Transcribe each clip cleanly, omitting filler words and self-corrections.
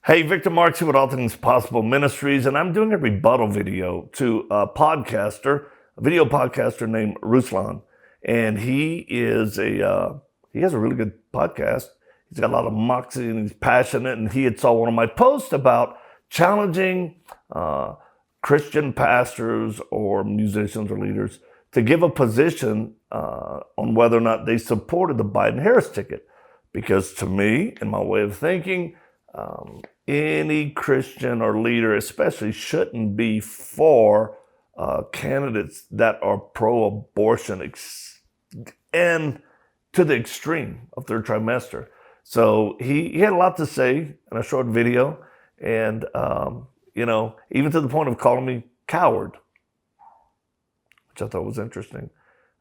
Hey, Victor Marx here with All Things Possible Ministries, and I'm doing a rebuttal video to a video podcaster named Ruslan. And he has a really good podcast. He's got a lot of moxie and he's passionate, and he had saw one of my posts about challenging Christian pastors or musicians or leaders to give a position on whether or not they supported the Biden-Harris ticket. Because to me, in my way of thinking, any Christian or leader especially shouldn't be for candidates that are pro-abortion and to the extreme of third trimester. So he had a lot to say in a short video, and even to the point of calling me coward, which I thought was interesting.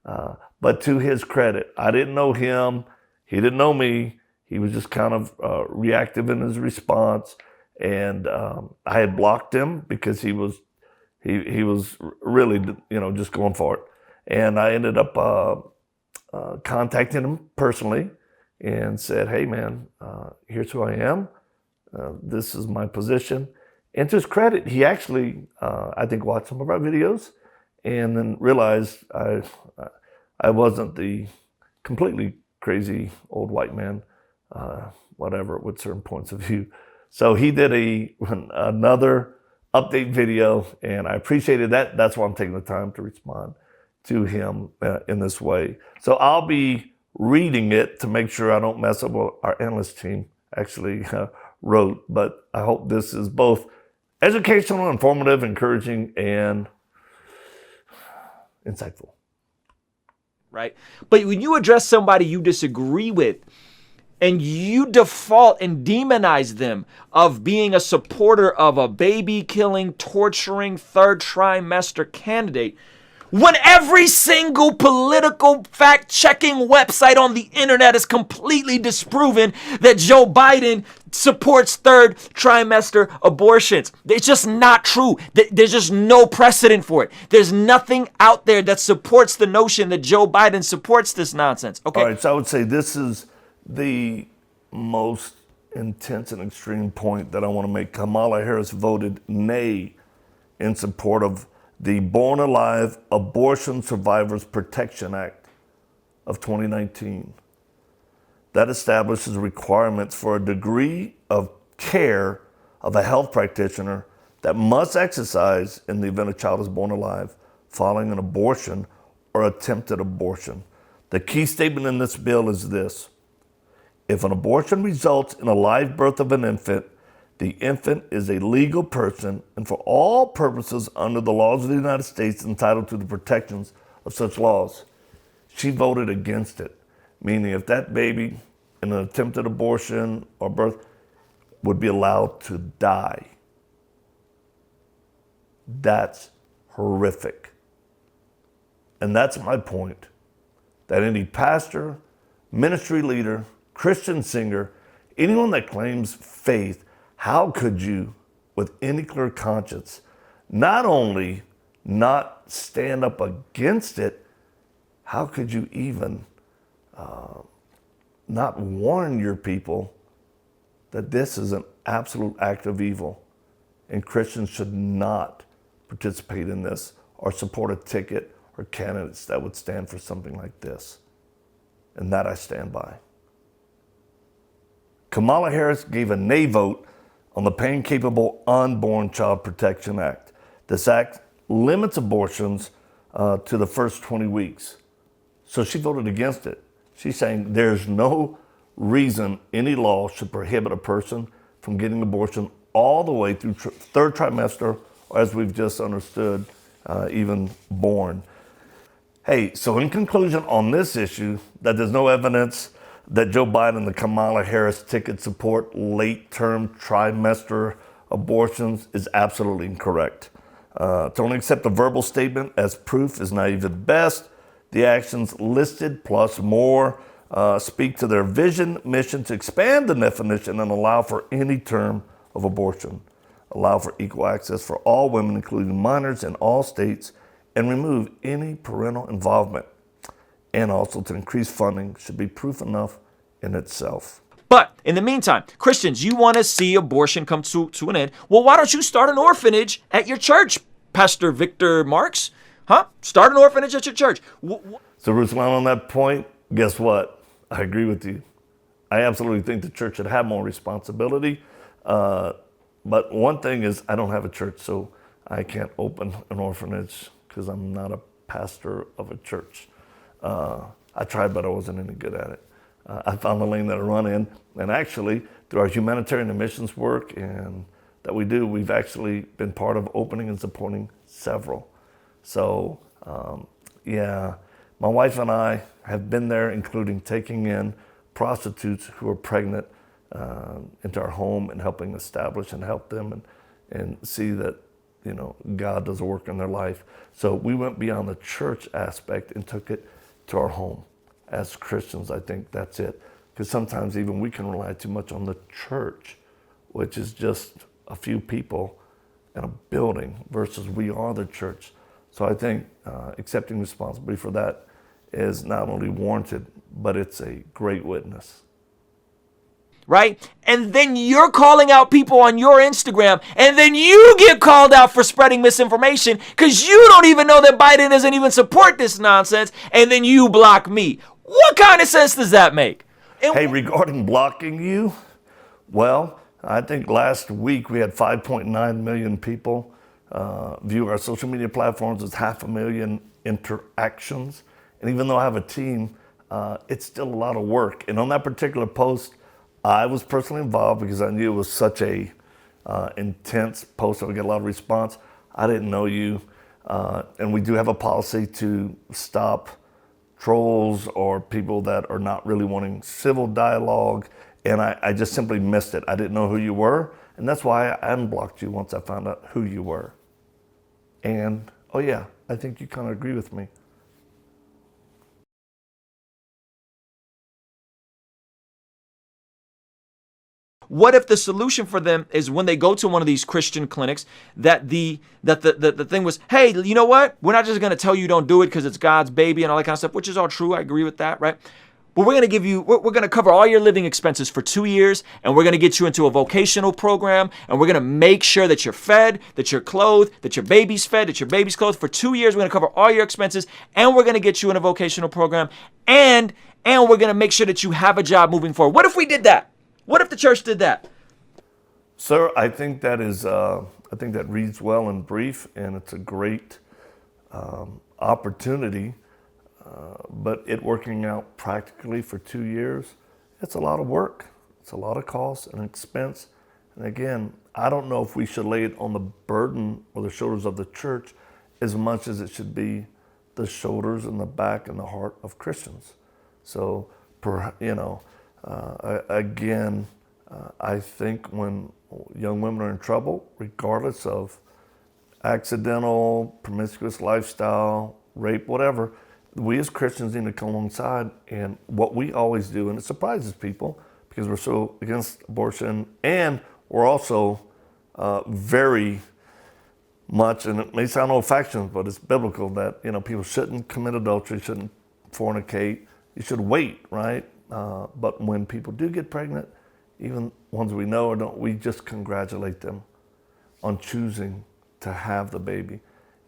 But to his credit, I didn't know him. He didn't know me. He was just kind of reactive in his response, and I had blocked him because he was really just going for it. And I ended up contacting him personally and said, "Hey man, here's who I am. This is my position." And to his credit, he actually I think watched some of our videos and then realized I wasn't the completely crazy old white man. Whatever, with certain points of view. So he did another update video, and I appreciated that. That's why I'm taking the time to respond to him in this way. So I'll be reading it to make sure I don't mess up what our analyst team actually wrote. But I hope this is both educational, informative, encouraging, and insightful. Right? But when you address somebody you disagree with, and you default and demonize them of being a supporter of a baby-killing, torturing, third trimester candidate, when every single political fact-checking website on the internet is completely disproven that Joe Biden supports third trimester abortions. It's just not true. There's just no precedent for it. There's nothing out there that supports the notion that Joe Biden supports this nonsense. Okay. All right, so I would say this is the most intense and extreme point that I want to make. Kamala Harris voted nay in support of the Born Alive Abortion Survivors Protection Act of 2019. That establishes requirements for a degree of care of a health practitioner that must exercise in the event a child is born alive following an abortion or attempted abortion. The key statement in this bill is this: if an abortion results in a live birth of an infant, the infant is a legal person and for all purposes under the laws of the United States entitled to the protections of such laws. She voted against it, meaning if that baby in an attempted abortion or birth would be allowed to die. That's horrific. And that's my point, that any pastor, ministry leader, Christian singer, anyone that claims faith, how could you, with any clear conscience, not only not stand up against it, how could you even not warn your people that this is an absolute act of evil and Christians should not participate in this or support a ticket or candidates that would stand for something like this? And that I stand by. Kamala Harris gave a nay vote on the Pain-Capable Unborn Child Protection Act. This act limits abortions to the first 20 weeks. So she voted against it. She's saying there's no reason any law should prohibit a person from getting an abortion all the way through third trimester, or as we've just understood, even born. Hey, so in conclusion on this issue, that there's no evidence that Joe Biden and the Kamala Harris ticket support late-term trimester abortions is absolutely incorrect. To only accept a verbal statement as proof is naive at best. The actions listed plus more speak to their vision, mission to expand the definition and allow for any term of abortion, allow for equal access for all women, including minors in all states, and remove any parental involvement. And also to increase funding should be proof enough in itself. But in the meantime, Christians, you want to see abortion come to an end. Well, why don't you start an orphanage at your church, Pastor Victor Marx? Huh? Start an orphanage at your church. So, Ruslan, on that point, guess what? I agree with you. I absolutely think the church should have more responsibility. But one thing is, I don't have a church, so I can't open an orphanage because I'm not a pastor of a church. I tried, but I wasn't any good at it. I found the lane that I run in, and actually, through our humanitarian and missions work and that we do, we've actually been part of opening and supporting several. So, yeah, my wife and I have been there, including taking in prostitutes who are pregnant into our home and helping establish and help them and see that, you know, God does a work in their life. So we went beyond the church aspect and took it to our home. As Christians, I think that's it. Because sometimes even we can rely too much on the church, which is just a few people in a building versus we are the church. So I think accepting responsibility for that is not only warranted, but it's a great witness. Right? And then you're calling out people on your Instagram, and then you get called out for spreading misinformation because you don't even know that Biden doesn't even support this nonsense, and then you block me. What kind of sense does that make? Hey, regarding blocking you, well, I think last week we had 5.9 million people view our social media platforms. It's 500,000 interactions. And even though I have a team, it's still a lot of work. And on that particular post, I was personally involved because I knew it was such a intense post. I would get a lot of response. I didn't know you. And we do have a policy to stop trolls or people that are not really wanting civil dialogue. And I just simply missed it. I didn't know who you were. And that's why I unblocked you once I found out who you were. And, oh yeah, I think you kind of agree with me. What if the solution for them is when they go to one of these Christian clinics that the thing was, hey, you know what? We're not just going to tell you don't do it because it's God's baby and all that kind of stuff, which is all true. I agree with that, right? But we're going to give you, we're going to cover all your living expenses for 2 years, and we're going to get you into a vocational program, and we're going to make sure that you're fed, that you're clothed, that your baby's fed, that your baby's clothed. For 2 years, we're going to cover all your expenses, and we're going to get you in a vocational program, and we're going to make sure that you have a job moving forward. What if we did that? What if the church did that? Sir, I think that is, I think that reads well and brief, and it's a great opportunity. But it working out practically for 2 years, it's a lot of work. It's a lot of cost and expense. And again, I don't know if we should lay it on the burden or the shoulders of the church as much as it should be the shoulders and the back and the heart of Christians. So, I think when young women are in trouble, regardless of accidental, promiscuous lifestyle, rape, whatever, we as Christians need to come alongside. And what we always do, and it surprises people because we're so against abortion, and we're also very much, and it may sound old-fashioned, but it's biblical that, you know, people shouldn't commit adultery, shouldn't fornicate. You should wait, right? But when people do get pregnant, even ones we know or don't, we just congratulate them on choosing to have the baby.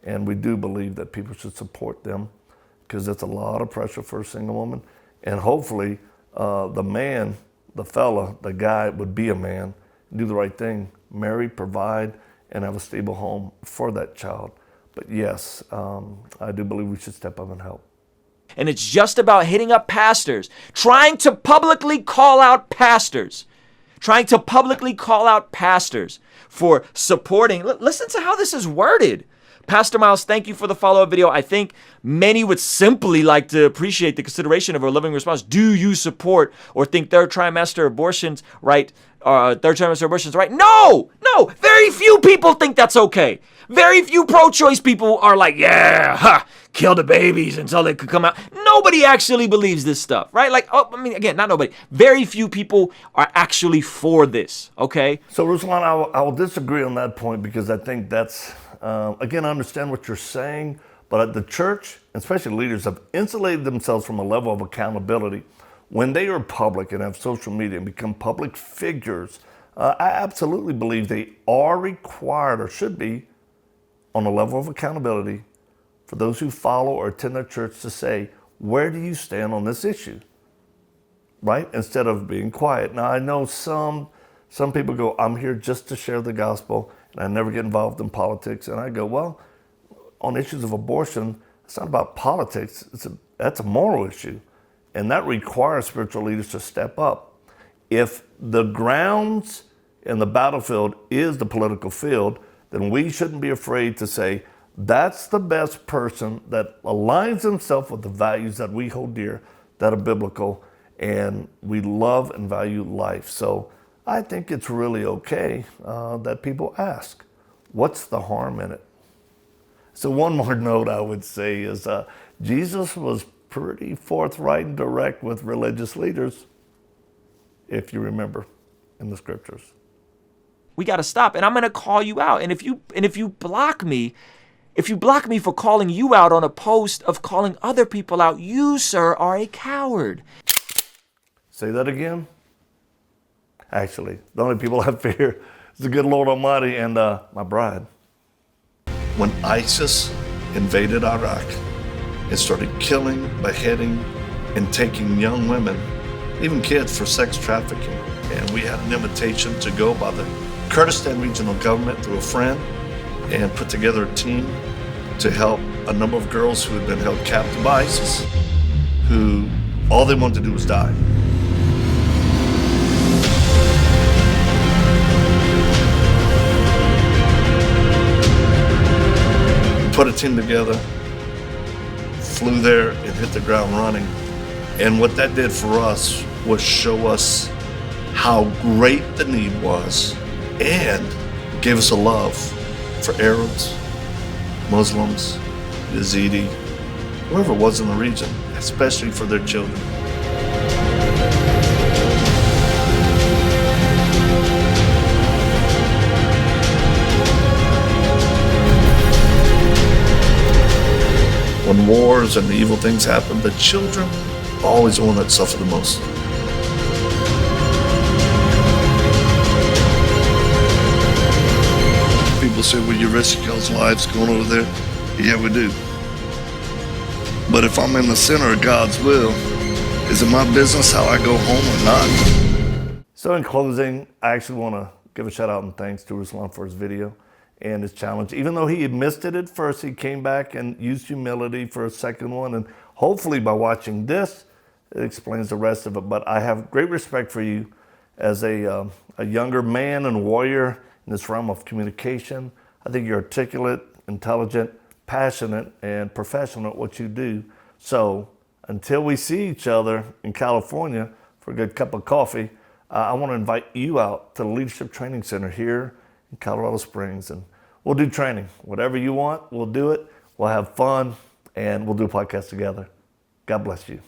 And we do believe that people should support them because it's a lot of pressure for a single woman. And hopefully the man, the fella, the guy would be a man, do the right thing, marry, provide, and have a stable home for that child. But yes, I do believe we should step up and help. And it's just about hitting up pastors, trying to publicly call out pastors for supporting. Listen to how this is worded. Pastor Miles, thank you for the follow-up video. I think many would simply like to appreciate the consideration of a loving response. Do you support or think third trimester abortions right? No. Very few people think that's okay. Very few pro-choice people are like, yeah, kill the babies until they could come out. Nobody actually believes this stuff, right? Like, again, not nobody. Very few people are actually for this, okay? So, Ruslan, I will disagree on that point because I think that's, again, I understand what you're saying, but the church, especially leaders, have insulated themselves from a level of accountability when they are public and have social media and become public figures, I absolutely believe they are required or should be on a level of accountability for those who follow or attend their church to say, where do you stand on this issue? Right? Instead of being quiet. Now, I know some people go, I'm here just to share the gospel and I never get involved in politics. And I go, well, on issues of abortion, it's not about politics. That's a moral issue. And that requires spiritual leaders to step up. If the grounds and the battlefield is the political field, then we shouldn't be afraid to say, that's the best person that aligns himself with the values that we hold dear, that are biblical, and we love and value life. So I think it's really okay that people ask, what's the harm in it? So one more note I would say is Jesus was pretty forthright and direct with religious leaders, if you remember in the scriptures. We got to stop, and I'm going to call you out. And if you block me for calling you out on a post of calling other people out, you, sir, are a coward. Say that again. Actually, the only people I fear is the good Lord Almighty and my bride. When ISIS invaded Iraq and started killing, beheading, and taking young women, even kids, for sex trafficking, and we had an invitation to go by the Kurdistan regional government through a friend and put together a team to help a number of girls who had been held captive by ISIS, who all they wanted to do was die. Put a team together, flew there and hit the ground running. And what that did for us was show us how great the need was and gave us a love for Arabs, Muslims, Yazidi, whoever it was in the region, especially for their children. When wars and evil things happen, the children are always the one that suffer the most. People say, well, you risk y'all's lives going over there. Yeah, we do. But if I'm in the center of God's will, is it my business how I go home or not? So in closing, I actually want to give a shout out and thanks to Ruslan for his video and his challenge. Even though he had missed it at first, he came back and used humility for a second one. And hopefully by watching this, it explains the rest of it. But I have great respect for you as a younger man and warrior in this realm of communication. I think you're articulate, intelligent, passionate, and professional at what you do. So until we see each other in California for a good cup of coffee, I want to invite you out to the Leadership Training Center here in Colorado Springs, and we'll do training. Whatever you want, we'll do it. We'll have fun, and we'll do a podcast together. God bless you.